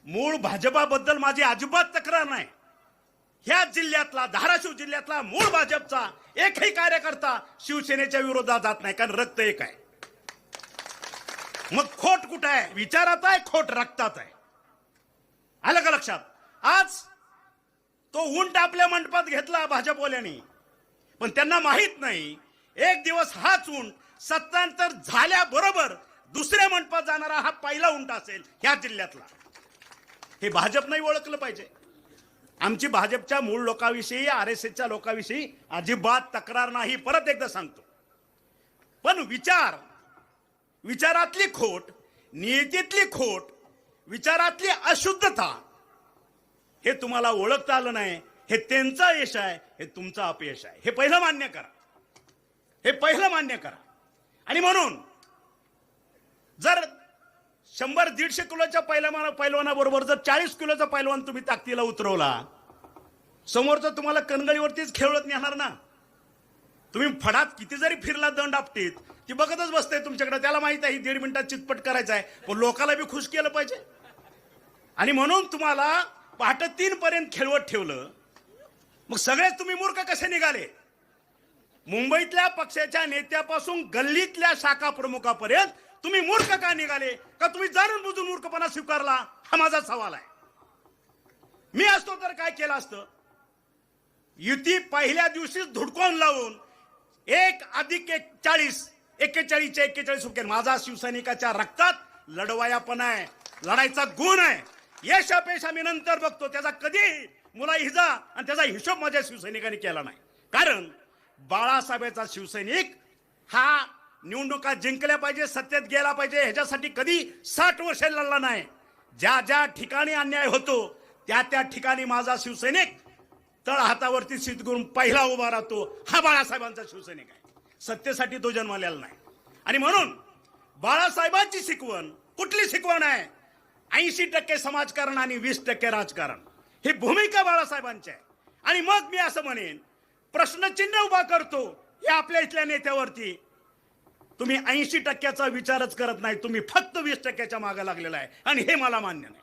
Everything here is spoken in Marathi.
मूळ भाजपाबद्दल माझी अजिबात तक्रार नाही। ह्या जिल्ह्यातला धाराशिव जिल्ह्यातला मूळ भाजपचा एकही कार्यकर्ता शिवसेनेच्या विरोधात जात नाही, कारण रक्त एक आहे। मग खोट कुठे आहे? विचारात आहे, खोट रक्तात आहे। आलं का लक्षात? आज तो उंट आपल्या मंडपात घेतला भाजपवाल्यांनी, पण त्यांना माहित नाही एक दिवस हाच उंट सत्तांतर झाल्याबरोबर दुसऱ्या मंडपात जाणारा हा पहिला उंट असेल ह्या जिल्ह्यातला। हे भाजप नाही ओळखलं पाहिजे। आमची भाजपच्या मूळ लोकांविषयी आरएसएसच्या लोकांविषयी अजिबात तक्रार नाही, परत एकदा सांगतो। पण विचारातली खोट, नियतीतली खोट, विचारातली अशुद्धता हे तुम्हाला ओळखता आलं नाही, हे त्यांचं यश आहे, हे तुमचं अपयश आहे। हे पहिलं मान्य करा, हे पहिलं मान्य करा। आणि म्हणून जर 100-150 किलोच्या पैलवानाबरोबर जर 40 किलोचा पैलवान तुम्ही ताकदीला उतरवला, समोरचा तुम्हाला कणगळीवरतीच खेळत नेणार ना। तुम्ही फडात किती जरी फिरला दंड आपटीत, ती बघतच बसते तुमच्याकडे। त्याला माहित आहे 1.5 मिनिटात चितपट करायचा आहे, पण लोकाला बी खुश केलं पाहिजे। आणि म्हणून तुम्हाला पहाटे 3 पर्यंत खेळवत ठेवलं। मग सगळेच तुम्ही मूर्ख कसे निघाले? मुंबईतल्या पक्षाच्या नेत्यापासून गल्लीतल्या शाखा प्रमुखापर्यंत तुम्ही मूर्ख का निघाले? का तुम्ही जाणून बुजून मूर्खपणा स्वीकारला? हा माझा सवाल आहे। मी असतो तर काय केलं असतं? युती पहिल्या दिवशीच धुडकून लावून 1+1=40, 41चे 41 सुकेल। माझा शिवसैनिकाच्या रक्तात लढवायापणा आहे, लढायचा गुण आहे। यश अपयश आम्ही नंतर बघतो, त्याचा कधी मुलाहिजा आणि त्याचा हिशोब माझ्या शिवसैनिकांनी केला नाही। कारण बाळासाहेबांचा शिवसैनिक हा निवडणुका जिंकल्या पाहिजे, सत्तेत गेला पाहिजे, ह्याच्यासाठी कधी 60 वर्ष लढला नाही। ज्या ज्या ठिकाणी अन्याय होतो त्या त्या ठिकाणी माझा शिवसैनिक तळ हातावरती सीट करून पहिला उभा राहतो। हा बाळासाहेबांचा शिवसैनिक आहे, सत्तेसाठी तो जन्मलेला नाही। आणि म्हणून बाळासाहेबांची शिकवण कुठली शिकवण आहे? 80% समाजकारण आणि 20% राजकारण, ही भूमिका बाळासाहेबांची आहे। आणि मग मी असं म्हणेन, प्रश्नचिन्ह उभा करतो हे आपल्या इथल्या नेत्यावरती, तुम्ही 80%चा विचारच करत नाही, तुम्ही फक्त 20%च्या मागे लागलेला आहे, आणि हे मला मान्य नाही।